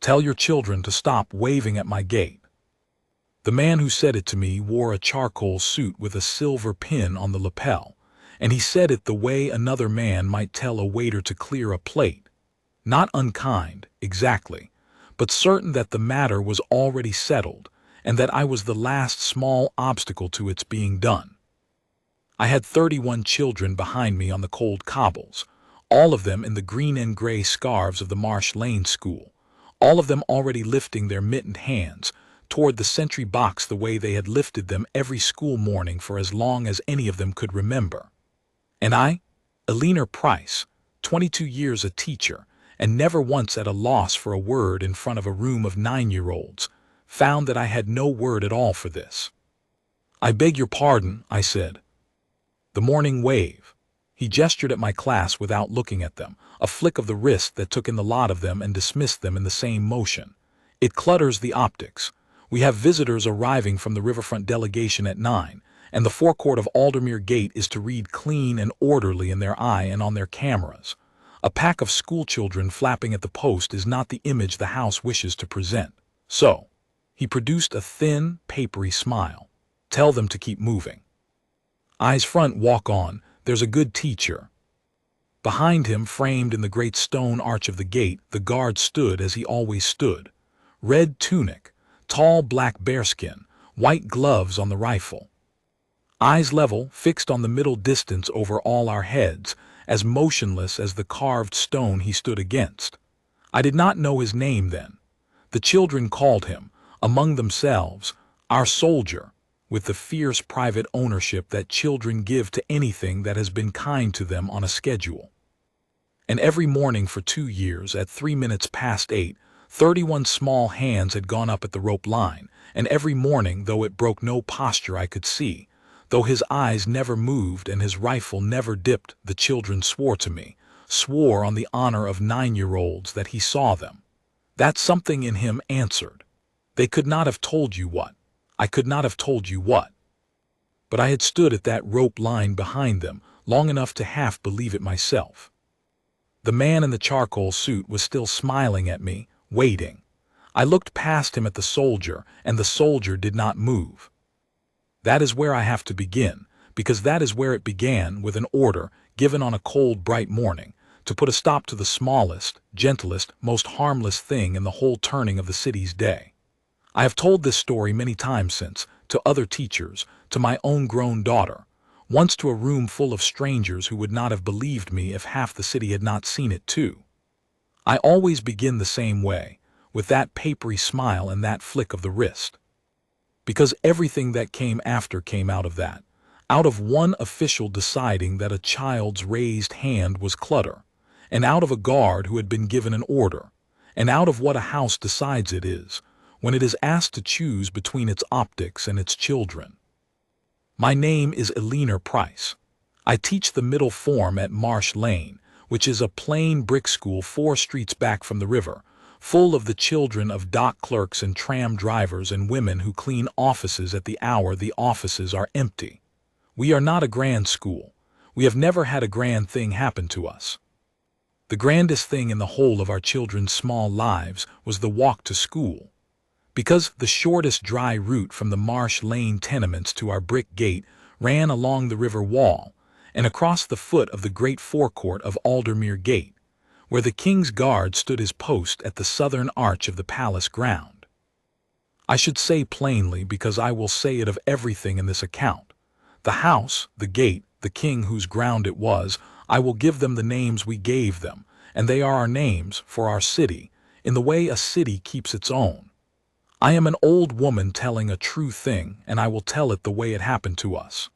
Tell your children to stop waving at my gate." The man who said it to me wore a charcoal suit with a silver pin on the lapel, and he said it the way another man might tell a waiter to clear a plate. Not unkind, exactly, but certain that the matter was already settled, and that I was the last small obstacle to its being done. I had 31 children behind me on the cold cobbles, all of them in the green and gray scarves of the Marsh Lane School, all of them already lifting their mittened hands toward the sentry box the way they had lifted them every school morning for as long as any of them could remember. And I, Eleanor Price, 22 years a teacher, and never once at a loss for a word in front of a room of 9-year-olds, found that I had no word at all for this. "I beg your pardon," I said. "The morning wave." He gestured at my class without looking at them, a flick of the wrist that took in the lot of them and dismissed them in the same motion. "It clutters the optics. We have visitors arriving from the riverfront delegation at 9, and the forecourt of Aldermere Gate is to read clean and orderly in their eye and on their cameras. A pack of schoolchildren flapping at the post is not the image the house wishes to present. So," he produced a thin, papery smile, "tell them to keep moving. Eyes front, walk on, there's a good teacher." Behind him, framed in the great stone arch of the gate, the guard stood as he always stood. Red tunic, tall black bearskin, white gloves on the rifle. Eyes level, fixed on the middle distance over all our heads, as motionless as the carved stone he stood against. I did not know his name then. The children called him, among themselves, our soldier, with the fierce private ownership that children give to anything that has been kind to them on a schedule. And every morning for 2 years, at 3 minutes past 8, 31 small hands had gone up at the rope line, and every morning, though it broke no posture I could see, though his eyes never moved and his rifle never dipped, the children swore to me, swore on the honor of 9-year-olds that he saw them. That something in him answered. They could not have told you what. I could not have told you what. But I had stood at that rope line behind them long enough to half believe it myself. The man in the charcoal suit was still smiling at me, waiting. I looked past him at the soldier, and the soldier did not move. That is where I have to begin, because that is where it began, with an order, given on a cold, bright morning, to put a stop to the smallest, gentlest, most harmless thing in the whole turning of the city's day. I have told this story many times since, to other teachers, to my own grown daughter, once to a room full of strangers who would not have believed me if half the city had not seen it too. I always begin the same way, with that papery smile and that flick of the wrist. Because everything that came after came out of that, out of one official deciding that a child's raised hand was clutter, and out of a guard who had been given an order, and out of what a house decides it is, when it is asked to choose between its optics and its children. My name is Eleanor Price. I teach the middle form at Marsh Lane, which is a plain brick school 4 streets back from the river, full of the children of dock clerks and tram drivers and women who clean offices at the hour the offices are empty. We are not a grand school. We have never had a grand thing happen to us. The grandest thing in the whole of our children's small lives was the walk to school. Because the shortest dry route from the Marsh Lane tenements to our brick gate ran along the river wall and across the foot of the great forecourt of Aldermere Gate, where the KingsGuard stood his post at the southern arch of the palace ground. I should say plainly, because I will say it of everything in this account. The house, the gate, the king whose ground it was, I will give them the names we gave them, and they are our names for our city, in the way a city keeps its own. I am an old woman telling a true thing, and I will tell it the way it happened to us.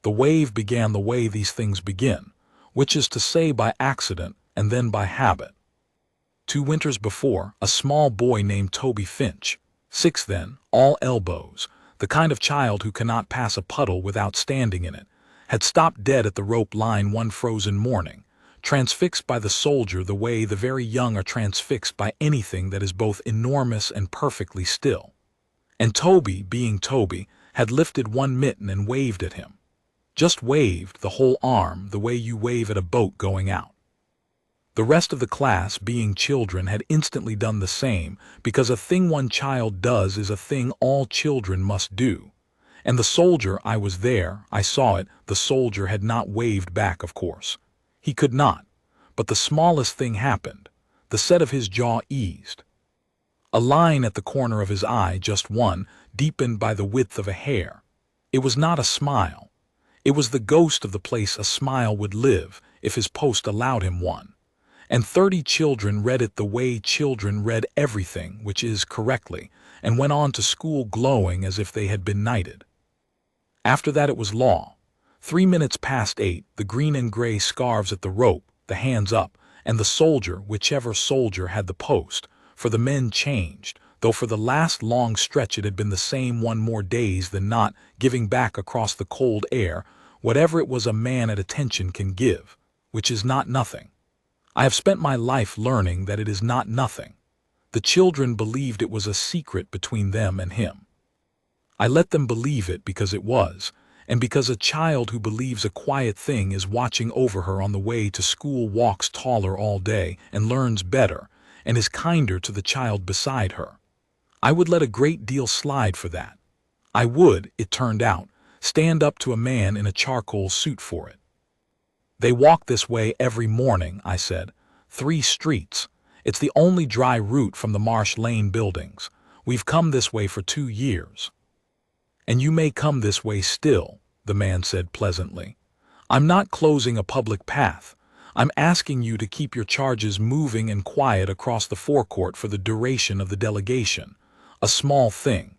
The wave began the way these things begin, which is to say by accident and then by habit. 2 winters before, a small boy named Toby Finch, 6 then, all elbows, the kind of child who cannot pass a puddle without standing in it, had stopped dead at the rope line one frozen morning, transfixed by the soldier the way the very young are transfixed by anything that is both enormous and perfectly still. And Toby, being Toby, had lifted one mitten and waved at him. Just waved, the whole arm, the way you wave at a boat going out. The rest of the class, being children, had instantly done the same, because a thing one child does is a thing all children must do. And the soldier, I was there, I saw it, the soldier had not waved back, of course. He could not. But the smallest thing happened. The set of his jaw eased. A line at the corner of his eye, just one, deepened by the width of a hair. It was not a smile. It was the ghost of the place a smile would live, if his post allowed him one. And 30 children read it the way children read everything, which is correctly, and went on to school glowing as if they had been knighted. After that it was law. 3 minutes past 8, the green and gray scarves at the rope, the hands up, and the soldier, whichever soldier had the post, for the men changed, though for the last long stretch it had been the same one more days than not, giving back across the cold air, whatever it was a man at attention can give, which is not nothing. I have spent my life learning that it is not nothing. The children believed it was a secret between them and him. I let them believe it because it was, and because a child who believes a quiet thing is watching over her on the way to school walks taller all day and learns better, and is kinder to the child beside her. I would let a great deal slide for that. I would, it turned out, stand up to a man in a charcoal suit for it. They walk this way every morning, I said. 3 streets. It's the only dry route from the Marsh Lane buildings. We've come this way for 2 years. And you may come this way still, the man said pleasantly. I'm not closing a public path. I'm asking you to keep your charges moving and quiet across the forecourt for the duration of the delegation. A small thing.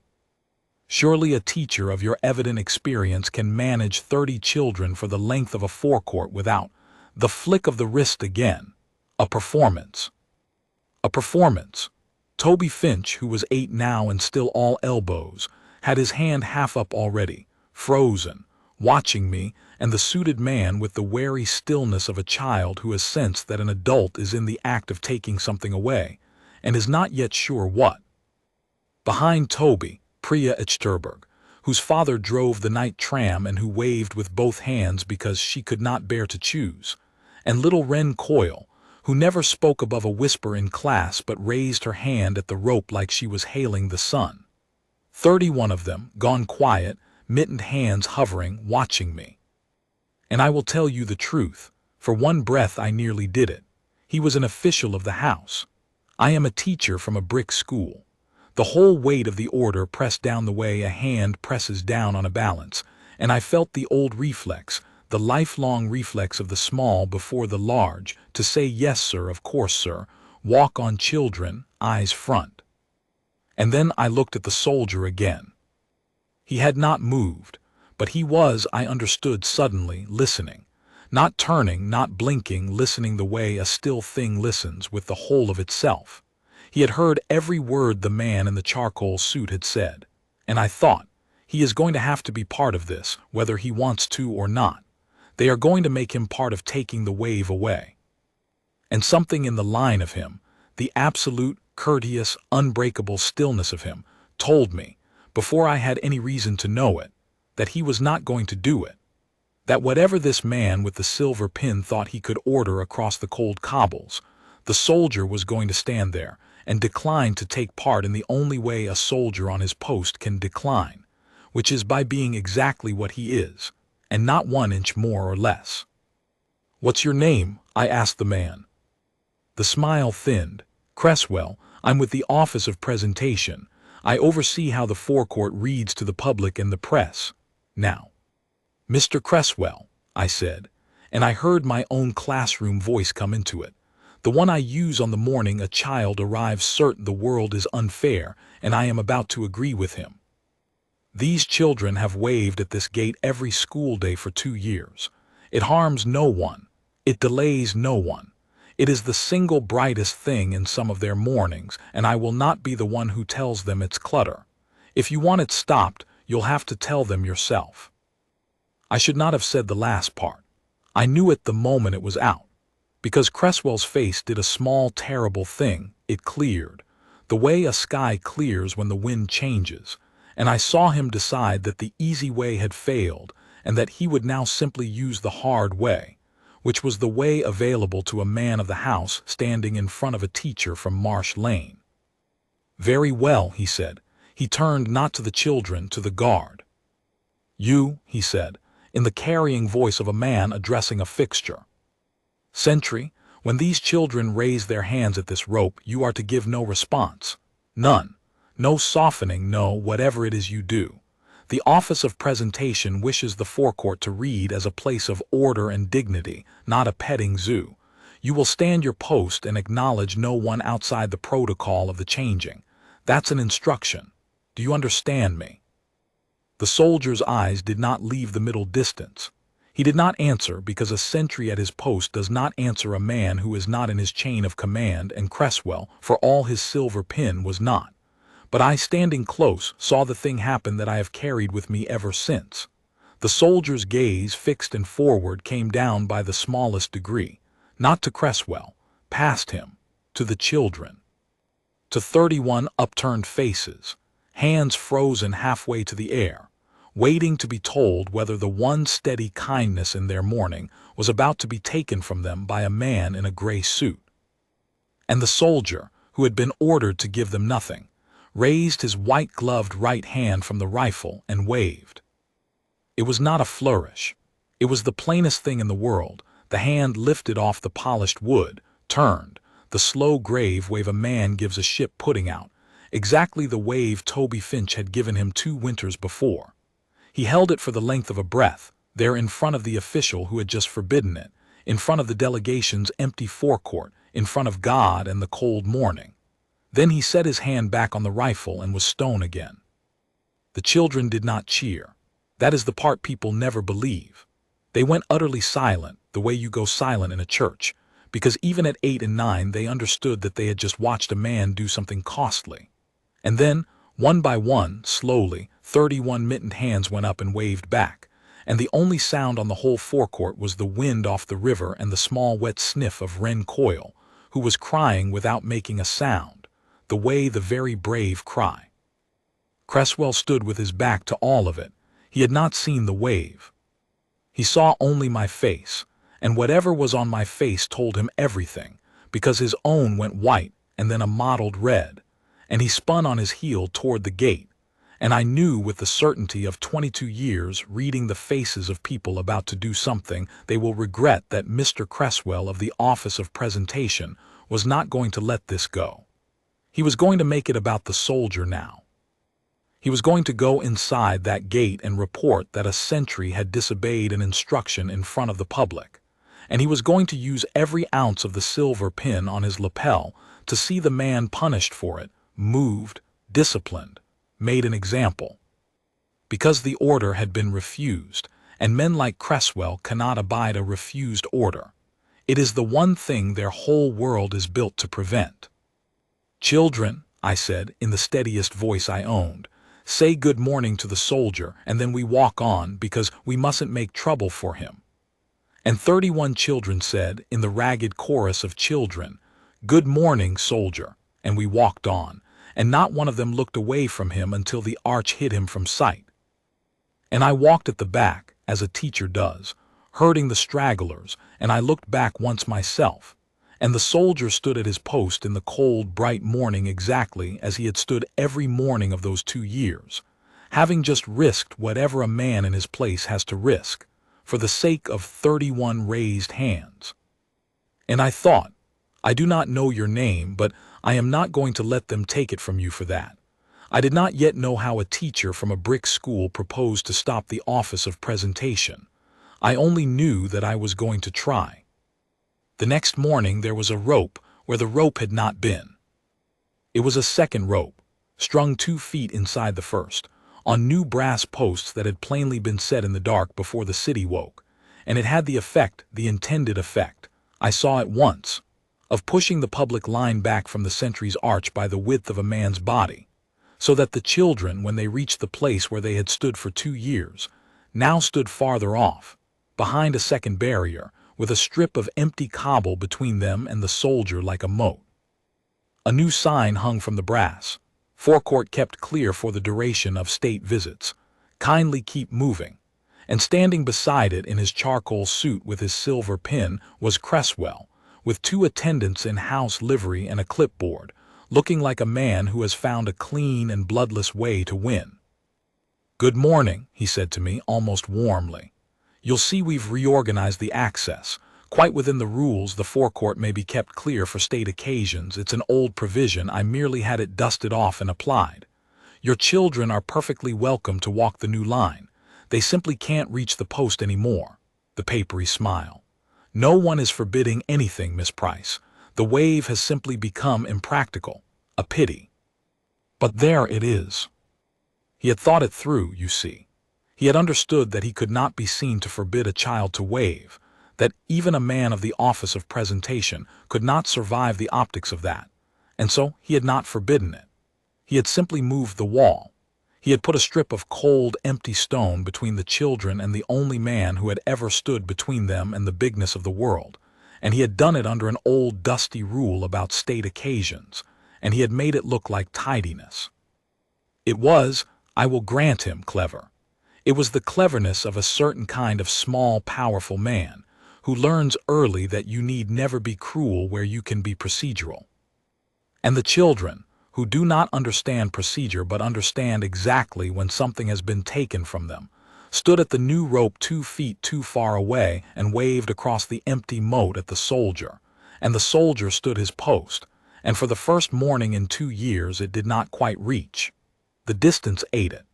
Surely a teacher of your evident experience can manage 30 children for the length of a forecourt without the flick of the wrist again. A performance. A performance. Toby Finch, who was 8 now and still all elbows, had his hand half up already, frozen, watching me, and the suited man with the wary stillness of a child who has sensed that an adult is in the act of taking something away, and is not yet sure what. Behind Toby, Priya Echtterberg, whose father drove the night tram and who waved with both hands because she could not bear to choose, and little Wren Coyle, who never spoke above a whisper in class but raised her hand at the rope like she was hailing the sun. 31 of them, gone quiet, mittened hands hovering, watching me. And I will tell you the truth, for one breath I nearly did it. He was an official of the house. I am a teacher from a brick school. The whole weight of the order pressed down the way a hand presses down on a balance, and I felt the old reflex, the lifelong reflex of the small before the large, to say yes sir, of course sir, walk on children, eyes front. And then I looked at the soldier again. He had not moved, but he was, I understood suddenly, listening, not turning, not blinking, listening the way a still thing listens with the whole of itself. He had heard every word the man in the charcoal suit had said, and I thought, he is going to have to be part of this, whether he wants to or not. They are going to make him part of taking the wave away. And something in the line of him, the absolute, courteous, unbreakable stillness of him, told me, before I had any reason to know it, that he was not going to do it. That whatever this man with the silver pin thought he could order across the cold cobbles, the soldier was going to stand there and decline to take part in the only way a soldier on his post can decline, which is by being exactly what he is, and not 1 inch more or less. "What's your name?" I asked the man. The smile thinned. "Cresswell, I'm with the Office of Presentation. I oversee how the forecourt reads to the public and the press. Now." "Mr. Cresswell," I said, and I heard my own classroom voice come into it, the one I use on the morning a child arrives certain the world is unfair and I am about to agree with him. "These children have waved at this gate every school day for 2 years. It harms no one. It delays no one. It is the single brightest thing in some of their mornings, and I will not be the one who tells them it's clutter. If you want it stopped, you'll have to tell them yourself." I should not have said the last part. I knew it the moment it was out. Because Cresswell's face did a small, terrible thing, it cleared, the way a sky clears when the wind changes, and I saw him decide that the easy way had failed and that he would now simply use the hard way, which was the way available to a man of the house standing in front of a teacher from Marsh Lane. "Very well," he said. He turned not to the children, to the guard. "You," he said, in the carrying voice of a man addressing a fixture. "Sentry, when these children raise their hands at this rope, you are to give no response. None. No softening, no whatever it is you do. The office of presentation wishes the forecourt to read as a place of order and dignity, not a petting zoo. You will stand your post and acknowledge no one outside the protocol of the changing. That's an instruction. Do you understand me?" The soldier's eyes did not leave the middle distance. He did not answer because a sentry at his post does not answer a man who is not in his chain of command, and Cresswell, for all his silver pin, was not. But I, standing close, saw the thing happen that I have carried with me ever since. The soldier's gaze, fixed and forward, came down by the smallest degree, not to Cresswell, past him, to the children. To 31 upturned faces, hands frozen halfway to the air, waiting to be told whether the one steady kindness in their mourning was about to be taken from them by a man in a gray suit. And the soldier, who had been ordered to give them nothing, raised his white-gloved right hand from the rifle and waved. It was not a flourish. It was the plainest thing in the world. The hand lifted off the polished wood, turned, the slow grave wave a man gives a ship putting out, exactly the wave Toby Finch had given him 2 winters before. He held it for the length of a breath, there in front of the official who had just forbidden it, in front of the delegation's empty forecourt, in front of God and the cold morning. Then he set his hand back on the rifle and was stone again. The children did not cheer. That is the part people never believe. They went utterly silent, the way you go silent in a church, because even at 8 and 9 they understood that they had just watched a man do something costly. And then, one by one, slowly, 31 mittened hands went up and waved back, and the only sound on the whole forecourt was the wind off the river and the small wet sniff of Wren Coyle, who was crying without making a sound, the way the very brave cry. Cresswell stood with his back to all of it. He had not seen the wave. He saw only my face, and whatever was on my face told him everything, because his own went white and then a mottled red, and he spun on his heel toward the gate, and I knew with the certainty of 22 years reading the faces of people about to do something they will regret that Mr. Cresswell of the Office of Presentation was not going to let this go. He was going to make it about the soldier now. He was going to go inside that gate and report that a sentry had disobeyed an instruction in front of the public, and he was going to use every ounce of the silver pin on his lapel to see the man punished for it, moved, disciplined, made an example. Because the order had been refused, and men like Cresswell cannot abide a refused order. It is the one thing their whole world is built to prevent. "Children," I said, in the steadiest voice I owned, "say good morning to the soldier, and then we walk on, because we mustn't make trouble for him." And 31 children said, in the ragged chorus of children, "Good morning, soldier," and we walked on, and not one of them looked away from him until the arch hid him from sight. And I walked at the back, as a teacher does, herding the stragglers, and I looked back once myself, and the soldier stood at his post in the cold, bright morning exactly as he had stood every morning of those 2 years, having just risked whatever a man in his place has to risk, for the sake of 31 raised hands. And I thought, I do not know your name, but I am not going to let them take it from you for that. I did not yet know how a teacher from a brick school proposed to stop the office of presentation. I only knew that I was going to try. The next morning there was a rope where the rope had not been. It was a second rope, strung 2 feet inside the first, on new brass posts that had plainly been set in the dark before the city woke, and it had the effect, the intended effect, I saw at once, of pushing the public line back from the sentry's arch by the width of a man's body, so that the children, when they reached the place where they had stood for 2 years, now stood farther off, behind a second barrier, with a strip of empty cobble between them and the soldier like a moat. A new sign hung from the brass, "Forecourt kept clear for the duration of state visits. Kindly keep moving." and standing beside it in his charcoal suit with his silver pin was Cresswell, with 2 attendants in house livery and a clipboard, looking like a man who has found a clean and bloodless way to win. "Good morning," he said to me almost warmly. "You'll see we've reorganized the access. Quite within the rules, the forecourt may be kept clear for state occasions. It's an old provision. I merely had it dusted off and applied. Your children are perfectly welcome to walk the new line. They simply can't reach the post anymore." The papery smile. "No one is forbidding anything, Miss Price. The wave has simply become impractical. A pity. But there it is." He had thought it through, you see. He had understood that he could not be seen to forbid a child to wave, that even a man of the office of presentation could not survive the optics of that, and so he had not forbidden it. He had simply moved the wall. He had put a strip of cold, empty stone between the children and the only man who had ever stood between them and the bigness of the world, and he had done it under an old dusty rule about state occasions, and he had made it look like tidiness. It was, I will grant him, clever. It was the cleverness of a certain kind of small, powerful man, who learns early that you need never be cruel where you can be procedural. And the children, who do not understand procedure but understand exactly when something has been taken from them, stood at the new rope 2 feet too far away and waved across the empty moat at the soldier, and the soldier stood his post, and for the first morning in 2 years it did not quite reach. The distance ate it.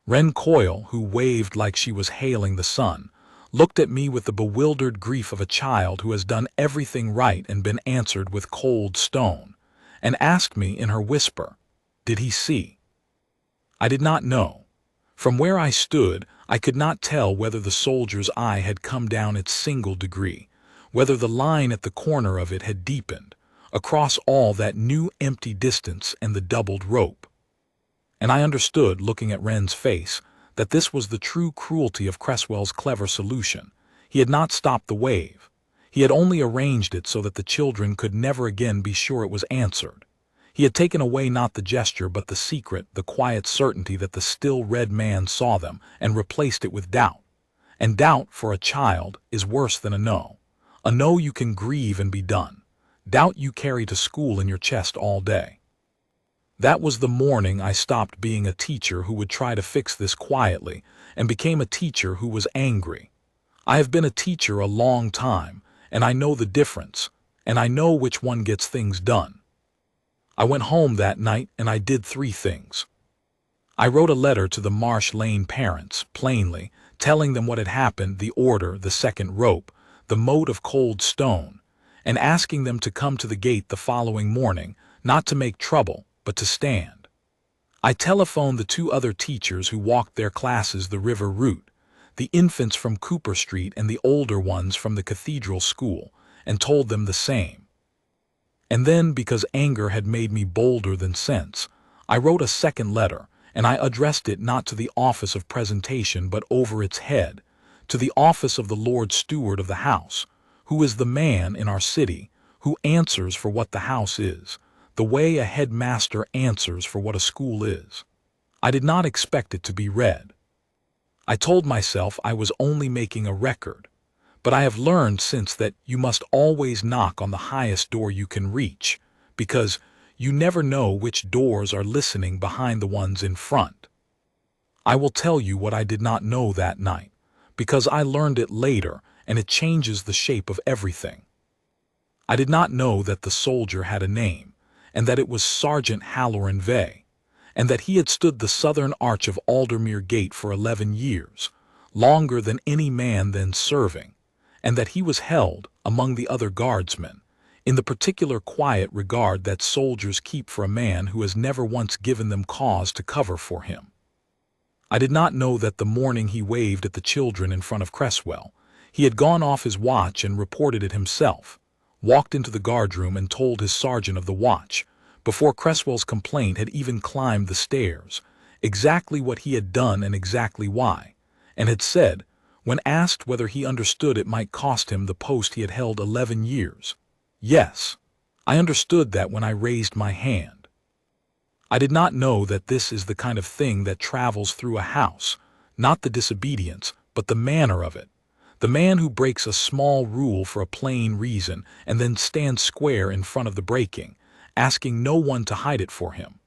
Wren Coyle, who waved like she was hailing the sun, looked at me with the bewildered grief of a child who has done everything right and been answered with cold stone, and asked me in her whisper, "Did he see?" I did not know. From where I stood, I could not tell whether the soldier's eye had come down its single degree, whether the line at the corner of it had deepened, across all that new empty distance and the doubled rope. And I understood, looking at Wren's face, that this was the true cruelty of Cresswell's clever solution. He had not stopped the wave. He had only arranged it so that the children could never again be sure it was answered. He had taken away not the gesture but the secret, the quiet certainty that the still red man saw them, and replaced it with doubt. And doubt, for a child, is worse than a no. A no you can grieve and be done. Doubt you carry to school in your chest all day. That was the morning I stopped being a teacher who would try to fix this quietly and became a teacher who was angry. I have been a teacher a long time, and I know the difference, and I know which one gets things done. I went home that night and I did 3 things. I wrote a letter to the Marsh Lane parents, plainly, telling them what had happened, the order, the second rope, the moat of cold stone, and asking them to come to the gate the following morning, not to make trouble, but to stand. I telephoned the 2 other teachers who walked their classes the river route, the infants from Cooper Street and the older ones from the Cathedral School, and told them the same. And then, because anger had made me bolder than sense, I wrote a second letter, and I addressed it not to the office of presentation but over its head, to the office of the Lord Steward of the house, who is the man in our city who answers for what the house is, the way a headmaster answers for what a school is. I did not expect it to be read. I told myself I was only making a record, but I have learned since that you must always knock on the highest door you can reach, because you never know which doors are listening behind the ones in front. I will tell you what I did not know that night, because I learned it later and it changes the shape of everything. I did not know that the soldier had a name, and that it was Sergeant Halloran Vey, and that he had stood the southern arch of Aldermere Gate for 11 years, longer than any man then serving, and that he was held, among the other guardsmen, in the particular quiet regard that soldiers keep for a man who has never once given them cause to cover for him. I did not know that the morning he waved at the children in front of Cresswell, he had gone off his watch and reported it himself, walked into the guardroom and told his sergeant of the watch, before Cresswell's complaint had even climbed the stairs, exactly what he had done and exactly why, and had said, when asked whether he understood it might cost him the post he had held 11 years, "Yes, I understood that when I raised my hand." I did not know that this is the kind of thing that travels through a house, not the disobedience, but the manner of it. The man who breaks a small rule for a plain reason and then stands square in front of the breaking, asking no one to hide it for him.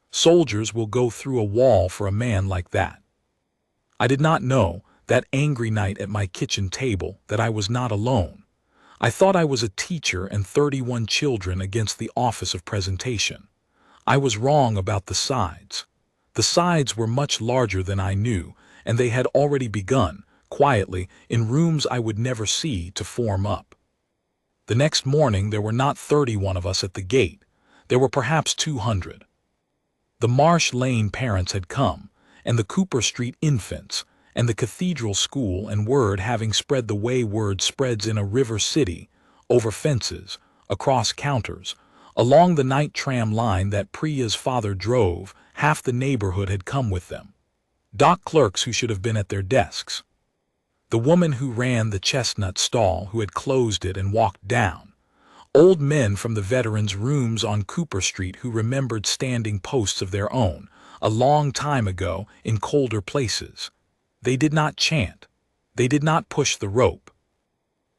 Soldiers will go through a wall for a man like that. I did not know, that angry night at my kitchen table, that I was not alone. I thought I was a teacher and 31 children against the office of presentation. I was wrong about the sides. The sides were much larger than I knew, and they had already begun, quietly, in rooms I would never see, to form up. The next morning there were not 31 of us at the gate. There were perhaps 200. The Marsh Lane parents had come, and the Cooper Street infants, and the cathedral school, and word having spread the way word spreads in a river city, over fences, across counters, along the night tram line that Priya's father drove, half the neighborhood had come with them. Dock clerks who should have been at their desks. The woman who ran the chestnut stall who had closed it and walked down. Old men from the veterans' rooms on Cooper Street who remembered standing posts of their own, a long time ago, in colder places. They did not chant. They did not push the rope.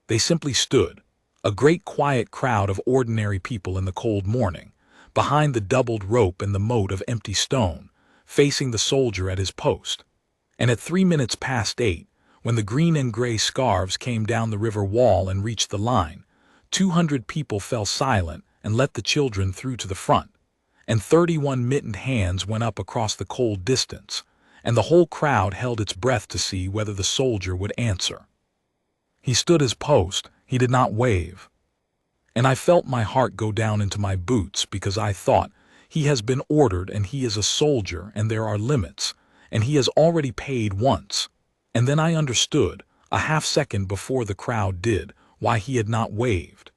They simply stood, a great quiet crowd of ordinary people in the cold morning, behind the doubled rope and the moat of empty stone, facing the soldier at his post. And at 8:03, when the green and gray scarves came down the river wall and reached the line, 200 people fell silent and let the children through to the front, and 31 mittened hands went up across the cold distance, and the whole crowd held its breath to see whether the soldier would answer. He stood his post, he did not wave. And I felt my heart go down into my boots because I thought, he has been ordered and he is a soldier and there are limits, and he has already paid once. And then I understood, a half-second before the crowd did, why he had not waved.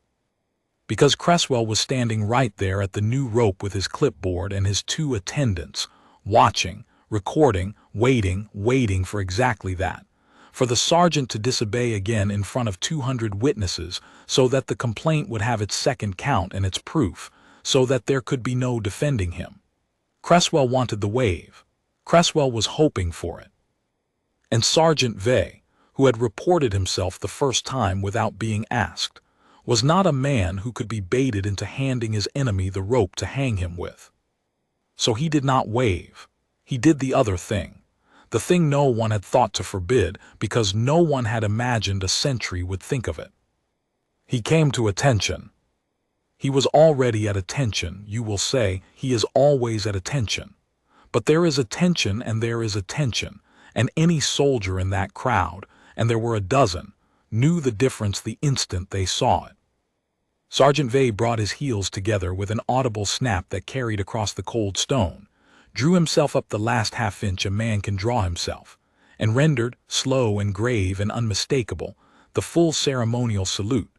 Because Cresswell was standing right there at the new rope with his clipboard and his 2 attendants, watching, recording, waiting for exactly that. For the sergeant to disobey again in front of 200 witnesses so that the complaint would have its second count and its proof, so that there could be no defending him. Cresswell wanted the wave. Cresswell was hoping for it. And Sergeant Vay, who had reported himself the first time without being asked, was not a man who could be baited into handing his enemy the rope to hang him with. So he did not wave. He did the other thing. The thing no one had thought to forbid because no one had imagined a sentry would think of it. He came to attention. He was already at attention. You will say, he is always at attention. But there is attention and there is attention, and any soldier in that crowd, and there were a dozen, knew the difference the instant they saw it. Sergeant Vay brought his heels together with an audible snap that carried across the cold stone, drew himself up the last half-inch a man can draw himself, and rendered, slow and grave and unmistakable, the full ceremonial salute.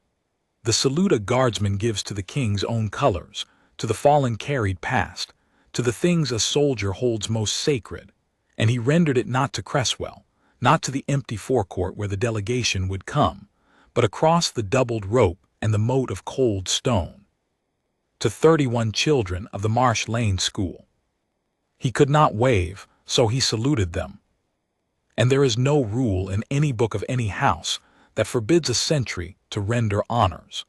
The salute a guardsman gives to the king's own colors, to the fallen carried past, to the things a soldier holds most sacred, and he rendered it not to Cresswell, not to the empty forecourt where the delegation would come, but across the doubled rope and the moat of cold stone, to 31 children of the Marsh Lane School. He could not wave, so he saluted them. And there is no rule in any book of any house that forbids a sentry to render honors.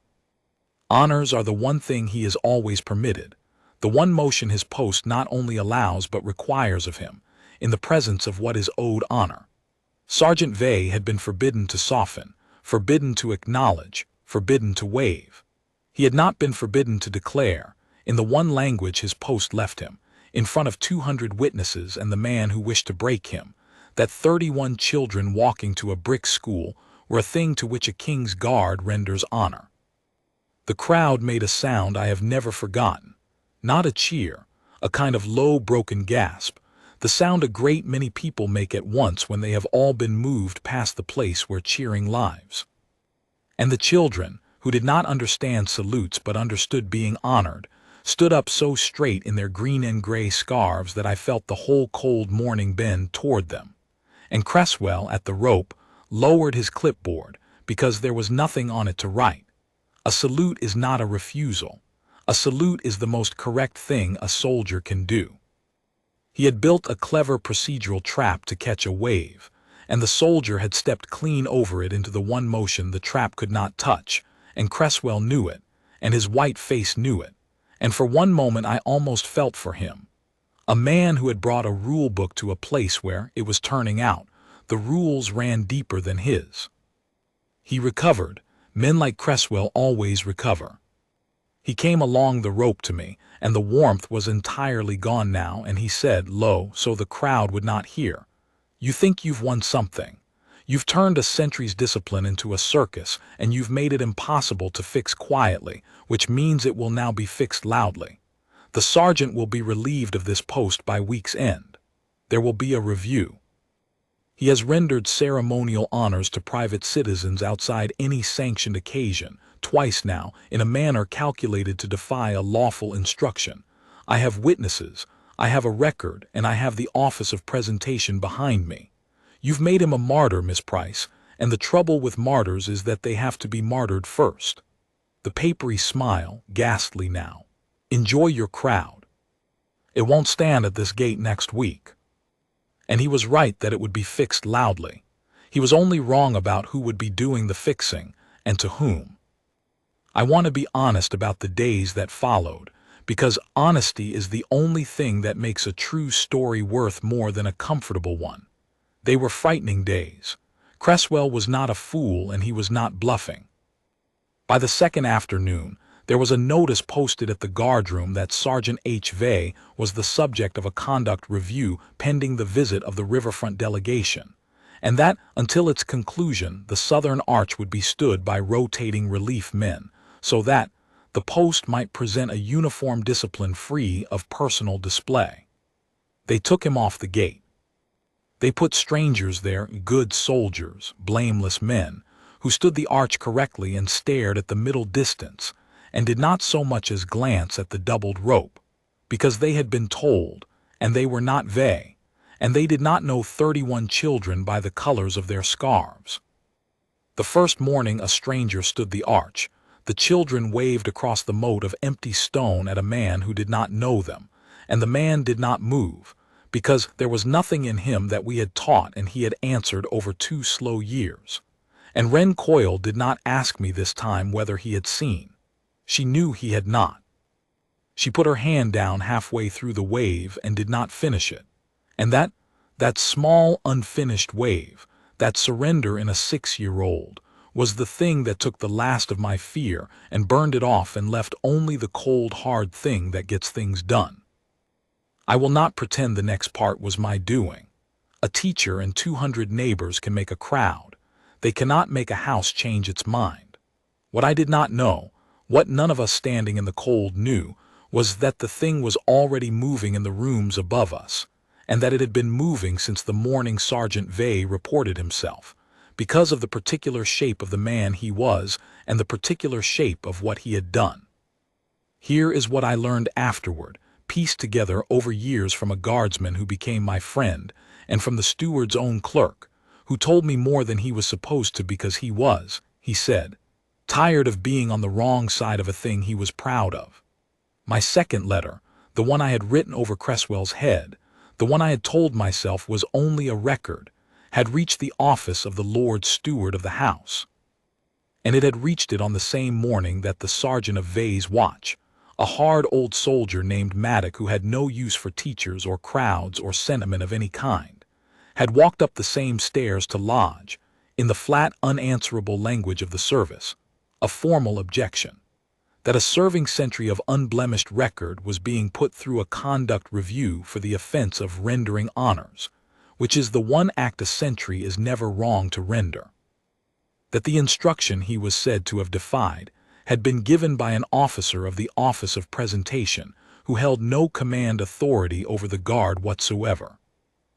Honors are the one thing he is always permitted, the one motion his post not only allows but requires of him, in the presence of what is owed honor. Sergeant Vay had been forbidden to soften, forbidden to acknowledge, forbidden to wave. He had not been forbidden to declare, in the one language his post left him, in front of 200 witnesses and the man who wished to break him, that 31 children walking to a brick school were a thing to which a king's guard renders honor. The crowd made a sound I have never forgotten, not a cheer, a kind of low broken gasp, the sound a great many people make at once when they have all been moved past the place where cheering lives. And the children, who did not understand salutes but understood being honored, stood up so straight in their green and gray scarves that I felt the whole cold morning bend toward them. And Cresswell, at the rope, lowered his clipboard because there was nothing on it to write. A salute is not a refusal. A salute is the most correct thing a soldier can do. He had built a clever procedural trap to catch a wave, and the soldier had stepped clean over it into the one motion the trap could not touch, and Cresswell knew it, and his white face knew it, and for one moment I almost felt for him. A man who had brought a rule book to a place where, it was turning out, the rules ran deeper than his. He recovered. Men like Cresswell always recover. He came along the rope to me, and the warmth was entirely gone now, and he said, low, so the crowd would not hear, "You think you've won something. You've turned a century's discipline into a circus, and you've made it impossible to fix quietly, which means it will now be fixed loudly. The sergeant will be relieved of this post by week's end. There will be a review. He has rendered ceremonial honors to private citizens outside any sanctioned occasion, twice now, in a manner calculated to defy a lawful instruction. I have witnesses, I have a record, and I have the office of presentation behind me. You've made him a martyr, Miss Price, and the trouble with martyrs is that they have to be martyred first." The papery smile, ghastly now. "Enjoy your crowd. It won't stand at this gate next week." And he was right that it would be fixed loudly. He was only wrong about who would be doing the fixing, and to whom. I want to be honest about the days that followed, because honesty is the only thing that makes a true story worth more than a comfortable one. They were frightening days. Cresswell was not a fool, and he was not bluffing. By the second afternoon, there was a notice posted at the guardroom that Sergeant H. Vey was the subject of a conduct review pending the visit of the riverfront delegation, and that, until its conclusion, the southern arch would be stood by rotating relief men, so that the post might present a uniform discipline free of personal display. They took him off the gate. They put strangers there, good soldiers, blameless men, who stood the arch correctly and stared at the middle distance, and did not so much as glance at the doubled rope, because they had been told, and they were not Vey, and they did not know 31 children by the colors of their scarves. The first morning a stranger stood the arch, the children waved across the moat of empty stone at a man who did not know them, and the man did not move, because there was nothing in him that we had taught and he had answered over 2 slow years. And Wren Coyle did not ask me this time whether he had seen. She knew he had not. She put her hand down halfway through the wave and did not finish it. And that small unfinished wave, that surrender in a 6-year-old, was the thing that took the last of my fear and burned it off and left only the cold, hard thing that gets things done. I will not pretend the next part was my doing. A teacher and 200 neighbors can make a crowd. They cannot make a house change its mind. What I did not know, what none of us standing in the cold knew, was that the thing was already moving in the rooms above us, and that it had been moving since the morning Sergeant Vey reported himself, because of the particular shape of the man he was and the particular shape of what he had done. Here is what I learned afterward, pieced together over years from a guardsman who became my friend, and from the steward's own clerk, who told me more than he was supposed to because he was, he said, tired of being on the wrong side of a thing he was proud of. My second letter, the one I had written over Cresswell's head, the one I had told myself was only a record, had reached the office of the Lord Steward of the house. And it had reached it on the same morning that the sergeant of Vey's watch, a hard old soldier named Maddock who had no use for teachers or crowds or sentiment of any kind, had walked up the same stairs to lodge, in the flat, unanswerable language of the service, a formal objection, that a serving sentry of unblemished record was being put through a conduct review for the offense of rendering honors, which is the one act a sentry is never wrong to render. That the instruction he was said to have defied had been given by an officer of the office of presentation who held no command authority over the guard whatsoever,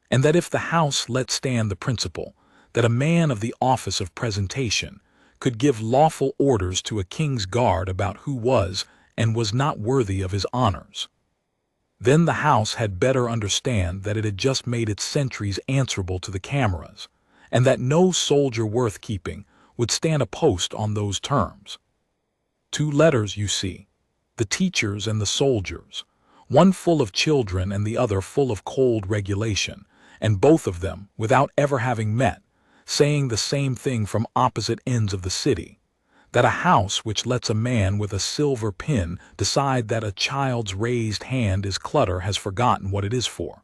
and that if the house let stand the principle that a man of the office of presentation could give lawful orders to a king's guard about who was and was not worthy of his honors, then the house had better understand that it had just made its sentries answerable to the cameras, and that no soldier worth keeping would stand a post on those terms. 2 letters, you see, the teachers and the soldiers, one full of children and the other full of cold regulation, and both of them, without ever having met, saying the same thing from opposite ends of the city, that a house which lets a man with a silver pin decide that a child's raised hand is clutter has forgotten what it is for.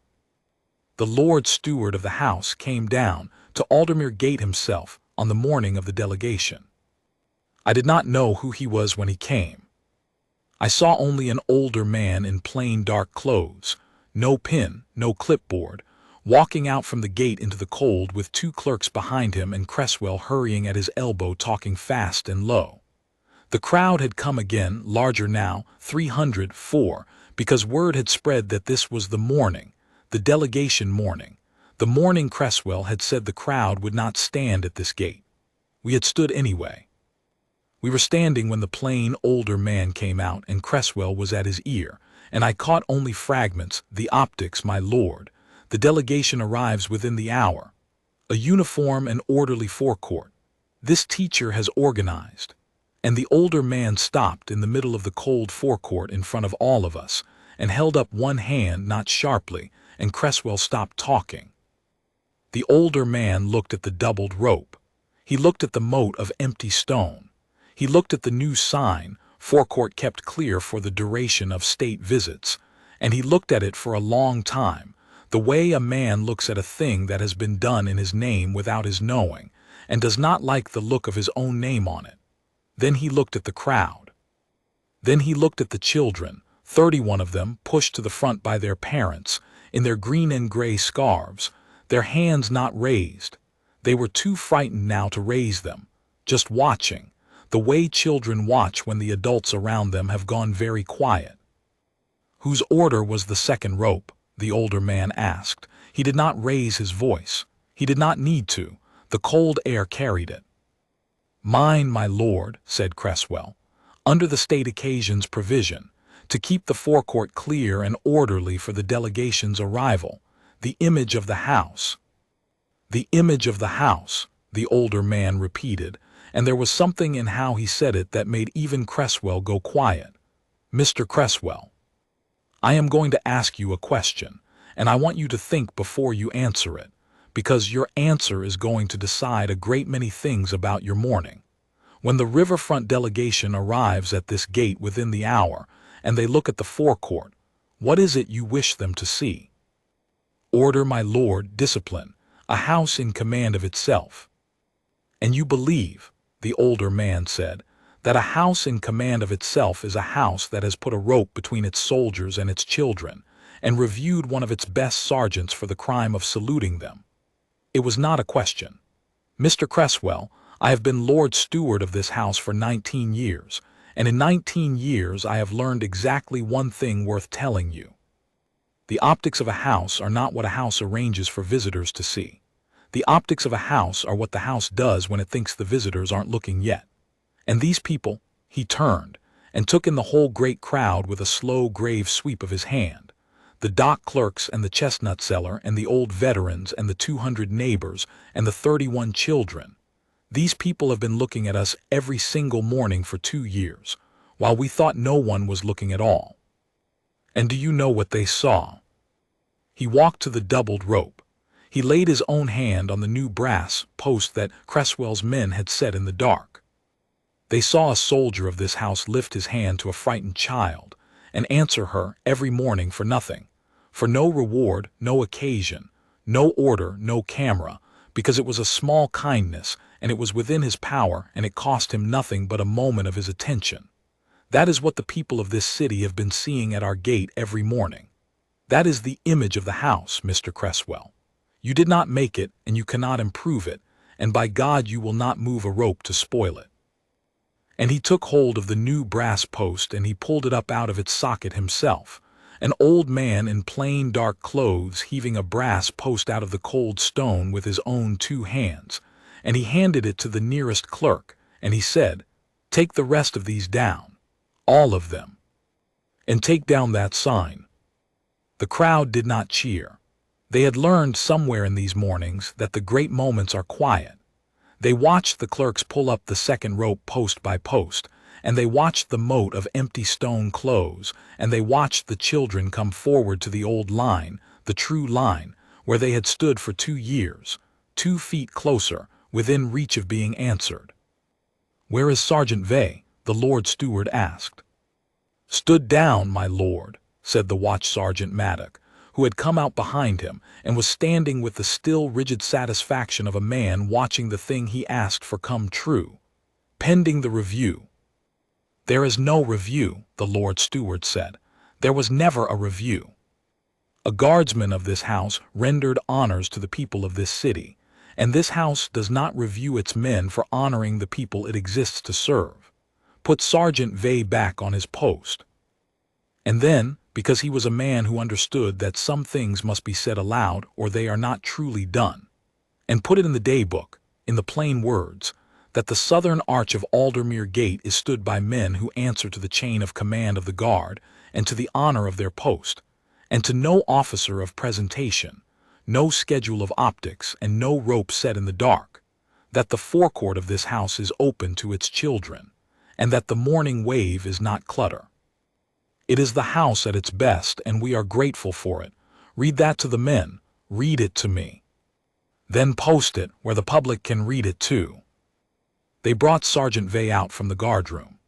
The Lord Steward of the house came down to Aldermere Gate himself on the morning of the delegation. I did not know who he was when he came. I saw only an older man in plain dark clothes, no pin, no clipboard, walking out from the gate into the cold with 2 clerks behind him and Cresswell hurrying at his elbow talking fast and low. The crowd had come again, larger now, 304, because word had spread that this was the morning, the delegation morning, the morning Cresswell had said the crowd would not stand at this gate. We had stood anyway. We were standing when the plain, older man came out and Cresswell was at his ear, and I caught only fragments, the optics, my lord. The delegation arrives within the hour. A uniform and orderly forecourt. This teacher has organized. And the older man stopped in the middle of the cold forecourt in front of all of us, and held up one hand not sharply, and Cresswell stopped talking. The older man looked at the doubled rope. He looked at the moat of empty stone. He looked at the new sign, forecourt kept clear for the duration of state visits, and he looked at it for a long time, the way a man looks at a thing that has been done in his name without his knowing, and does not like the look of his own name on it. Then he looked at the crowd. Then he looked at the children, 31 of them pushed to the front by their parents, in their green and gray scarves, their hands not raised. They were too frightened now to raise them, just watching, the way children watch when the adults around them have gone very quiet. Whose order was the second rope? The older man asked. He did not raise his voice. He did not need to. The cold air carried it. Mine, my lord, said Cresswell, under the state occasion's provision, to keep the forecourt clear and orderly for the delegation's arrival, the image of the house. The image of the house, the older man repeated, and there was something in how he said it that made even Cresswell go quiet. Mr. Cresswell, I am going to ask you a question, and I want you to think before you answer it, because your answer is going to decide a great many things about your morning. When the riverfront delegation arrives at this gate within the hour, and they look at the forecourt, what is it you wish them to see? Order, my lord, discipline, a house in command of itself. And you believe, the older man said, that a house in command of itself is a house that has put a rope between its soldiers and its children, and reviewed one of its best sergeants for the crime of saluting them. It was not a question. Mr. Cresswell, I have been Lord Steward of this house for 19 years, and in 19 years I have learned exactly one thing worth telling you. The optics of a house are not what a house arranges for visitors to see. The optics of a house are what the house does when it thinks the visitors aren't looking yet. And these people, he turned, and took in the whole great crowd with a slow, grave sweep of his hand. The dock clerks and the chestnut seller and the old veterans and the 200 neighbors and the 31 children. These people have been looking at us every single morning for 2 years, while we thought no one was looking at all. And do you know what they saw? He walked to the doubled rope. He laid his own hand on the new brass post that Cresswell's men had set in the dark. They saw a soldier of this house lift his hand to a frightened child and answer her every morning for nothing, for no reward, no occasion, no order, no camera, because it was a small kindness and it was within his power and it cost him nothing but a moment of his attention. That is what the people of this city have been seeing at our gate every morning. That is the image of the house, Mr. Cresswell. You did not make it and you cannot improve it, and by God you will not move a rope to spoil it. And he took hold of the new brass post and he pulled it up out of its socket himself, an old man in plain dark clothes heaving a brass post out of the cold stone with his own 2 hands, and he handed it to the nearest clerk, and he said, "Take the rest of these down, all of them, and take down that sign." The crowd did not cheer. They had learned somewhere in these mornings that the great moments are quiet. They watched the clerks pull up the second rope post by post, and they watched the moat of empty stone close, and they watched the children come forward to the old line, the true line, where they had stood for 2 years, 2 feet closer, within reach of being answered. "Where is Sergeant Vay?" the Lord Steward asked. "Stood down, my lord," said the watch sergeant Maddock, who had come out behind him and was standing with the still rigid satisfaction of a man watching the thing he asked for come true. "Pending the review." "There is no review," the Lord Steward said. "There was never a review. A guardsman of this house rendered honors to the people of this city, and this house does not review its men for honoring the people it exists to serve. Put Sergeant Vay back on his post." And then, because he was a man who understood that some things must be said aloud or they are not truly done, and put it in the day book, in the plain words, that the southern arch of Aldermere Gate is stood by men who answer to the chain of command of the guard and to the honor of their post, and to no officer of presentation, no schedule of optics, and no rope set in the dark, that the forecourt of this house is open to its children, and that the morning wave is not clutter. It is the house at its best, and we are grateful for it. Read that to the men. Read it to me. Then post it where the public can read it too. They brought Sergeant Vay out from the guardroom.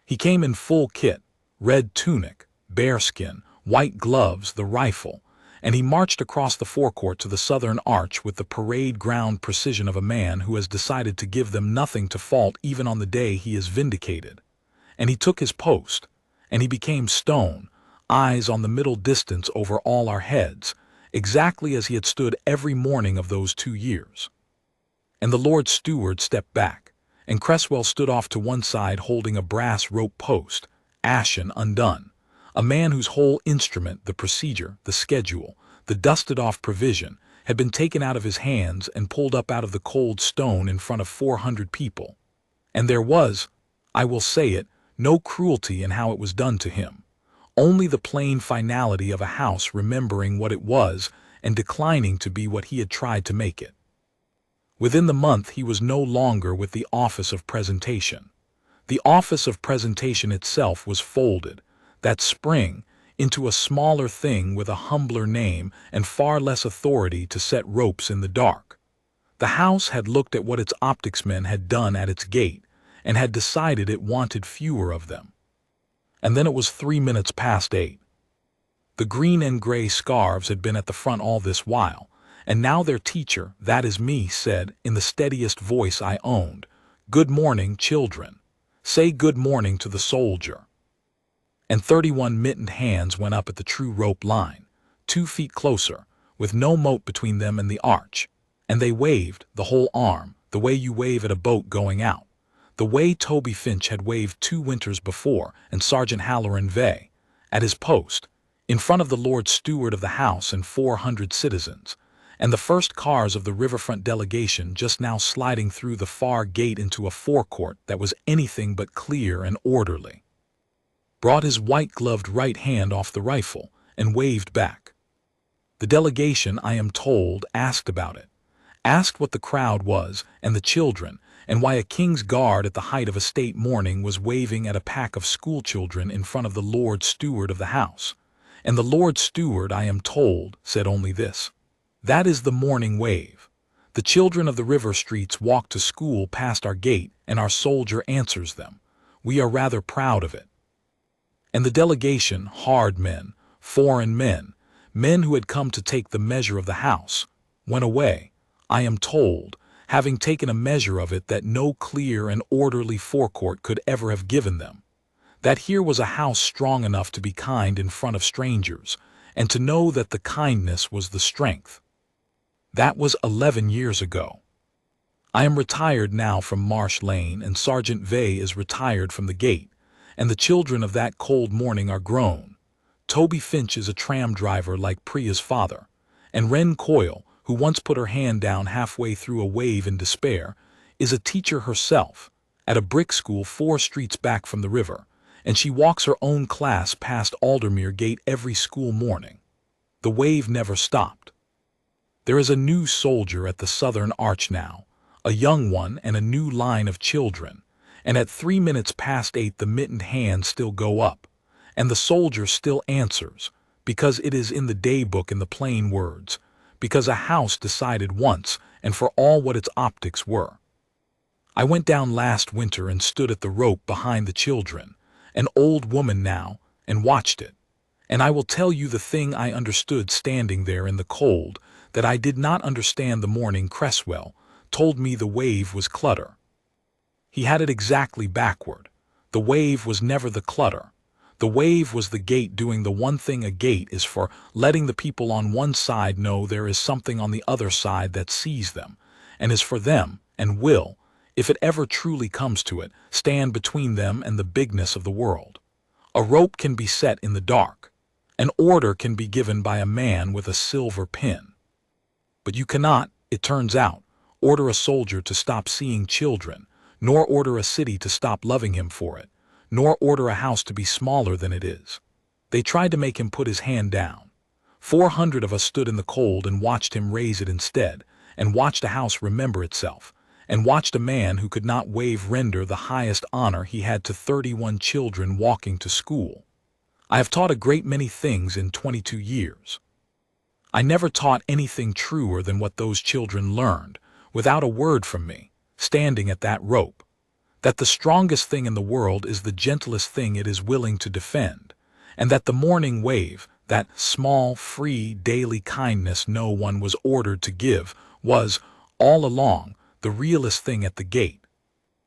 He came in full kit, red tunic, bearskin, white gloves, the rifle, and he marched across the forecourt to the southern arch with the parade ground precision of a man who has decided to give them nothing to fault even on the day he is vindicated. And he took his post, and he became stone, eyes on the middle distance over all our heads, exactly as he had stood every morning of those 2 years. And the Lord Steward stepped back, and Cresswell stood off to one side holding a brass rope post, ashen undone, a man whose whole instrument, the procedure, the schedule, the dusted-off provision, had been taken out of his hands and pulled up out of the cold stone in front of 400 people. And there was, I will say it, no cruelty in how it was done to him, only the plain finality of a house remembering what it was and declining to be what he had tried to make it. Within the month he was no longer with the office of presentation. The office of presentation itself was folded, that spring, into a smaller thing with a humbler name and far less authority to set ropes in the dark. The house had looked at what its optics men had done at its gate, and had decided it wanted fewer of them. And then it was 3 minutes past 8. The green and gray scarves had been at the front all this while, and now their teacher, that is me, said, in the steadiest voice I owned, "Good morning, children. Say good morning to the soldier." And 31 mittened hands went up at the true rope line, 2 feet closer, with no moat between them and the arch, and they waved, the whole arm, the way you wave at a boat going out, the way Toby Finch had waved 2 winters before, and Sergeant Halloran Vay, at his post, in front of the Lord Steward of the House and 400 citizens, and the first cars of the riverfront delegation just now sliding through the far gate into a forecourt that was anything but clear and orderly. Brought his white-gloved right hand off the rifle and waved back. The delegation, I am told, asked about it, asked what the crowd was and the children, and why a KingsGuard at the height of a state mourning was waving at a pack of schoolchildren in front of the Lord Steward of the House. And the Lord Steward, I am told, said only this: "That is the morning wave. The children of the river streets walk to school past our gate, and our soldier answers them. We are rather proud of it." And the delegation, hard men, foreign men, men who had come to take the measure of the house, went away, I am told, having taken a measure of it that no clear and orderly forecourt could ever have given them, that here was a house strong enough to be kind in front of strangers, and to know that the kindness was the strength. That was 11 years ago. I am retired now from Marsh Lane, and Sergeant Vay is retired from the gate, and the children of that cold morning are grown. Toby Finch is a tram driver like Priya's father, and Wren Coyle, who once put her hand down halfway through a wave in despair, is a teacher herself, at a brick school 4 streets back from the river, and she walks her own class past Aldermere Gate every school morning. The wave never stopped. There is a new soldier at the southern arch now, a young one and a new line of children, and at 3 minutes past 8 the mittened hands still go up, and the soldier still answers, because it is in the day book in the plain words, because a house decided once and for all what its optics were. I went down last winter and stood at the rope behind the children, an old woman now, and watched it. And I will tell you the thing I understood standing there in the cold, that I did not understand the morning Cresswell told me the wave was clutter. He had it exactly backward. The wave was never the clutter. The wave was the gate doing the one thing a gate is for, letting the people on one side know there is something on the other side that sees them, and is for them, and will, if it ever truly comes to it, stand between them and the bigness of the world. A rope can be set in the dark. An order can be given by a man with a silver pin. But you cannot, it turns out, order a soldier to stop seeing children, nor order a city to stop loving him for it, nor order a house to be smaller than it is. They tried to make him put his hand down. 400 of us stood in the cold and watched him raise it instead, and watched a house remember itself, and watched a man who could not wave render the highest honor he had to 31 children walking to school. I have taught a great many things in 22 years. I never taught anything truer than what those children learned, without a word from me, standing at that rope, that the strongest thing in the world is the gentlest thing it is willing to defend, and that the morning wave, that small, free, daily kindness no one was ordered to give, was, all along, the realest thing at the gate.